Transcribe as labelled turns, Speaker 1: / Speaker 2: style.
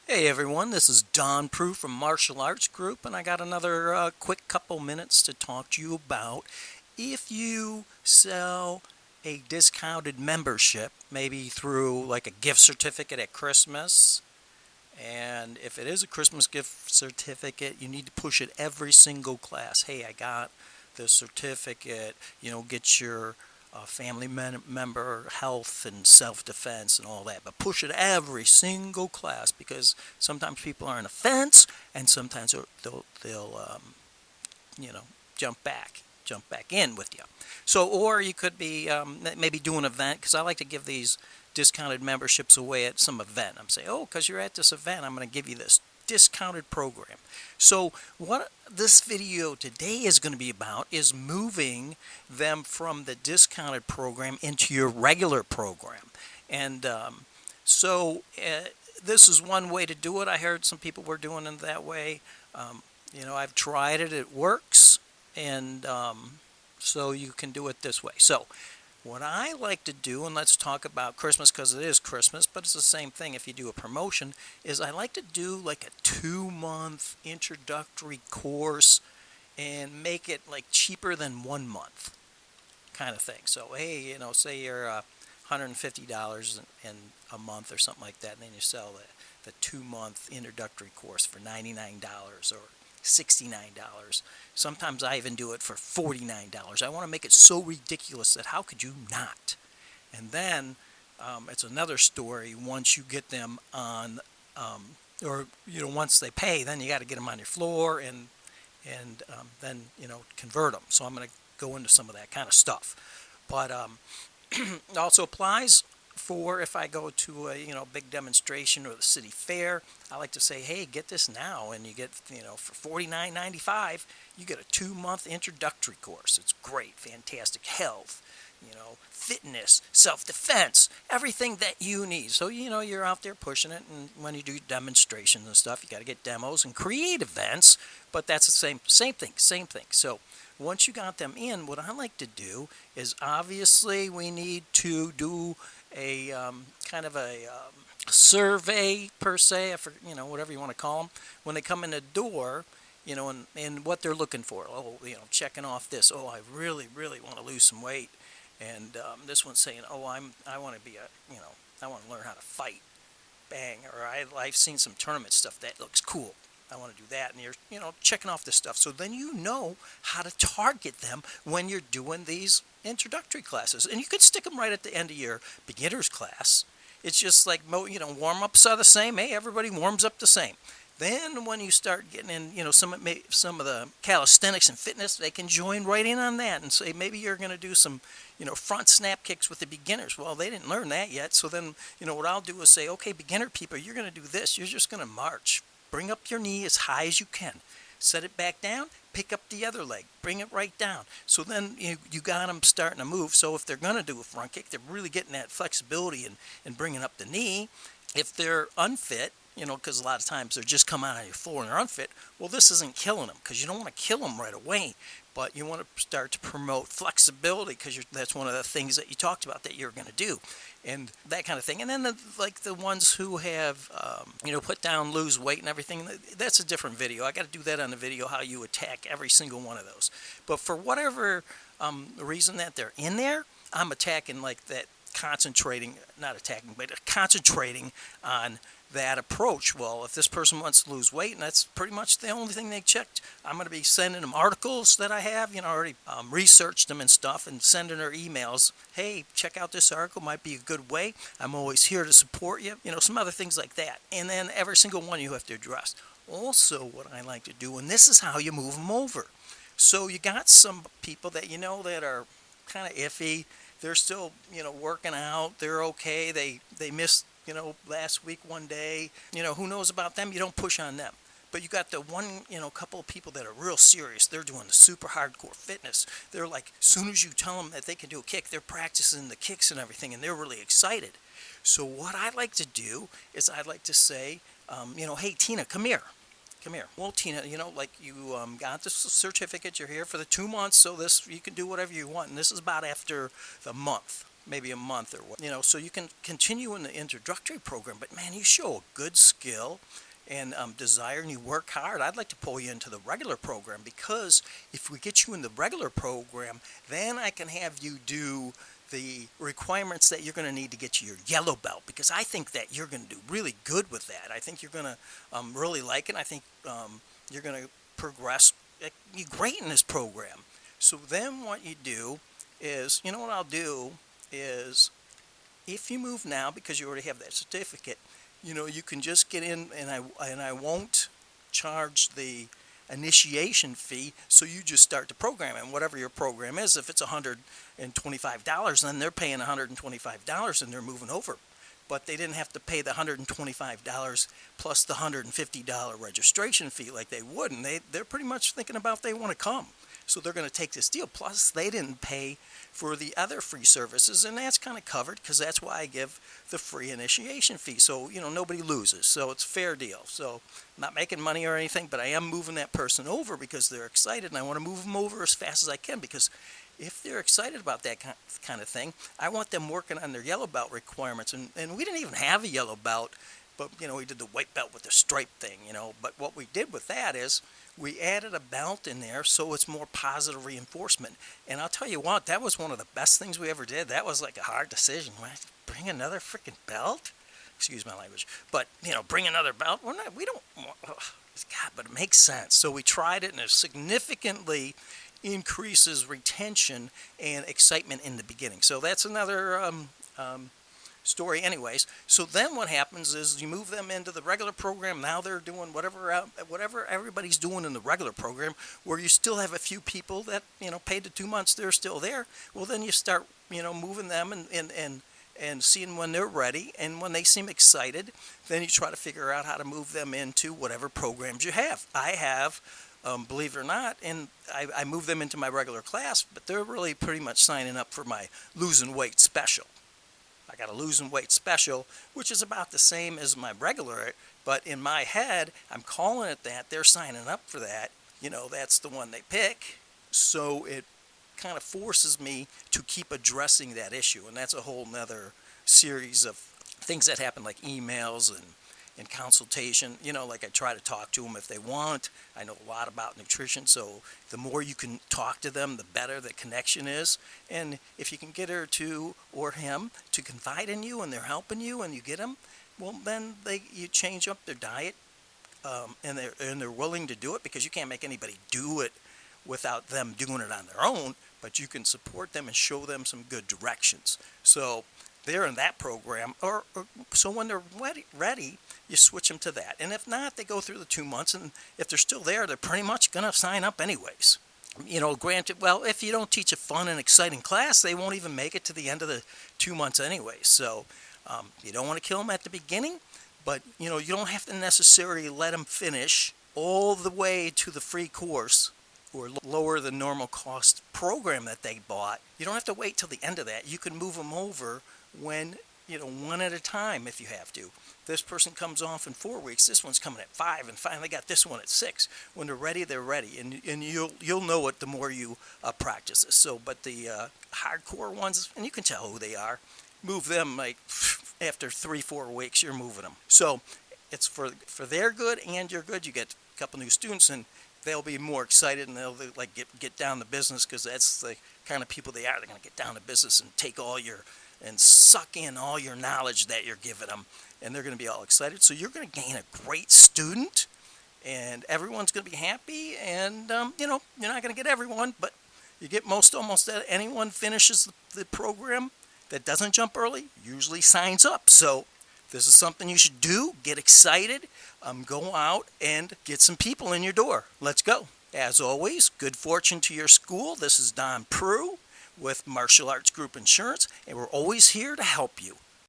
Speaker 1: Hey everyone, this is Prue from Martial Arts Group, and I got another quick couple minutes to talk to you about if you sell a discounted membership, maybe through like a gift certificate at Christmas. And if it is a Christmas gift certificate, you need to push it every single class. Hey, I got this certificate, get your family member health and self-defense and all that, but push it every single class because sometimes people are on the fence and sometimes they'll you know jump back in with you. So, or you could be maybe do an event, because I like to give these discounted memberships away at some event. I'm saying, oh, because you're at this event, I'm going to give you this discounted program. So what this video today is going to be about is moving them from the discounted program into your regular program. And this is one way to do it. I heard some people were doing it that way. I've tried it. It works. And so you can do it this way. So what I like to do, and let's talk about Christmas because it is Christmas, but it's the same thing if you do a promotion, is I like to do like a 2-month introductory course and make it like cheaper than 1 month kind of thing. So, hey, say you're $150 in a month or something like that, and then you sell the 2-month introductory course for $99 or $69. Sometimes I even do it for $49. I want to make it so ridiculous that how could you not? And then it's another story once you get them on, once they pay, then you got to get them on your floor and then convert them. So I'm going to go into some of that kind of stuff. But it also applies for if I go to a big demonstration or the city fair. I like to say, hey, get this now, and you get for $49.95 you get a 2-month introductory course. It's great, fantastic health, fitness, self-defense, everything that you need. So you're out there pushing it, and when you do demonstrations and stuff, you got to get demos and create events. But that's the same thing. So once you got them in, what I like to do is obviously we need to do a kind of a survey per se, whatever you want to call them, when they come in the door, and what they're looking for. Oh, checking off this. Oh, I really, really want to lose some weight. And this one's saying, oh, I want to be I want to learn how to fight. Bang. Or I've seen some tournament stuff that looks cool. I want to do that, and you're checking off this stuff. So then you know how to target them when you're doing these introductory classes, and you could stick them right at the end of your beginners class. It's just like warm-ups are the same. Hey, everybody warms up the same. Then when you start getting in, some of the calisthenics and fitness, they can join right in on that and say maybe you're going to do some, front snap kicks with the beginners. Well, they didn't learn that yet, so then what I'll do is say, okay, beginner people, you're going to do this. You're just going to march. Bring up your knee as high as you can. Set it back down. Pick up the other leg. Bring it right down. So then you got them starting to move. So if they're going to do a front kick, they're really getting that flexibility and bringing up the knee. If they're unfit, because a lot of times they're just coming out on your floor and they're unfit, well, this isn't killing them because you don't want to kill them right away. But you want to start to promote flexibility because that's one of the things that you talked about that you're going to do, and that kind of thing. And then the ones who have put down, lose weight and everything, that's a different video. I got to do that on the video how you attack every single one of those. But for whatever reason that they're in there, I'm attacking like that, not attacking, but concentrating on that approach. Well, if this person wants to lose weight, and that's pretty much the only thing they checked, I'm going to be sending them articles that I have, already researched them and stuff, and sending her emails. Hey, check out this article, might be a good way. I'm always here to support you. Some other things like that. And then every single one you have to address. Also, what I like to do, and this is how you move them over. So you got some people that that are kind of iffy. They're still, working out. They're okay. They missed, last week one day. Who knows about them? You don't push on them. But you got the one, couple of people that are real serious. They're doing the super hardcore fitness. They're like, as soon as you tell them that they can do a kick, they're practicing the kicks and everything, and they're really excited. So what I like to do is I like to say, hey, Tina, come here. Come here. Well, Tina, like you got this certificate. You're here for the 2 months, so you can do whatever you want. And this is about after the month. maybe a month or what, so you can continue in the introductory program. But man, you show a good skill and desire, and you work hard. I'd like to pull you into the regular program, because if we get you in the regular program, then I can have you do the requirements that you're going to need to get you your yellow belt, because I think that you're going to do really good with that. I think you're going to really like it. I think you're going to progress great in this program. So then what you do is, what I'll do is, if you move now, because you already have that certificate, you can just get in, and I won't charge the initiation fee. So you just start the program, and whatever your program is, if it's $125, then they're paying $125 and they're moving over. But they didn't have to pay the $125 plus the $150 registration fee like they would, and they're pretty much thinking about if they want to come. So they're going to take this deal. Plus, they didn't pay for the other free services, and that's kind of covered, because that's why I give the free initiation fee. So, nobody loses. So it's a fair deal. So I'm not making money or anything, but I am moving that person over because they're excited, and I want to move them over as fast as I can, because if they're excited about that kind of thing, I want them working on their yellow belt requirements. And we didn't even have a yellow belt, but, we did the white belt with the stripe thing, But what we did with that is, we added a belt in there, so it's more positive reinforcement. And I'll tell you what, that was one of the best things we ever did. That was like a hard decision. Bring another freaking belt? Excuse my language. But, bring another belt? We don't, God, but it makes sense. So we tried it, and it significantly increases retention and excitement in the beginning. So that's another story anyways. So then what happens is, you move them into the regular program. Now they're doing whatever everybody's doing in the regular program, where you still have a few people that paid the 2 months, they're still there. Well, then you start moving them and seeing when they're ready, and when they seem excited, then you try to figure out how to move them into whatever programs you have. I have, believe it or not, and I move them into my regular class, but they're really pretty much signing up for my losing weight special. I got a losing weight special, which is about the same as my regular, but in my head, I'm calling it that. They're signing up for that. That's the one they pick. So it kind of forces me to keep addressing that issue, and that's a whole nother series of things that happen, like emails and consultation. Like, I try to talk to them if they want. I know a lot about nutrition, so the more you can talk to them, the better the connection is. And if you can get her to, or him, to confide in you, and they're helping you, and you get them, well, then you change up their diet, and they're willing to do it, because you can't make anybody do it without them doing it on their own, but you can support them and show them some good directions. So they're in that program, or so when they're ready, you switch them to that. And if not, they go through the 2 months, and if they're still there, they're pretty much going to sign up anyways. Granted, well, if you don't teach a fun and exciting class, they won't even make it to the end of the 2 months anyway. So you don't want to kill them at the beginning, but you don't have to necessarily let them finish all the way to the free course, or lower the normal cost program that they bought. You don't have to wait till the end of that. You can move them over when, one at a time if you have to. This person comes off in 4 weeks. This one's coming at 5, and finally got this one at 6. When they're ready, they're ready, and you'll know it the more you practice this. So, but the hardcore ones, and you can tell who they are, move them like after 3-4 weeks. You're moving them. So it's for their good and your good. You get a couple new students, and they'll be more excited, and they'll like get down to business, because that's the kind of people they are. They're going to get down to business and take and suck in all your knowledge that you're giving them, and they're going to be all excited. So you're going to gain a great student, and everyone's going to be happy. And you're not going to get everyone, but you get almost anyone finishes the program that doesn't jump early usually signs up. So this is something you should do. Get excited. Go out and get some people in your door. Let's go. As always, good fortune to your school. This is Don Prue with Martial Arts Group Insurance, and we're always here to help you.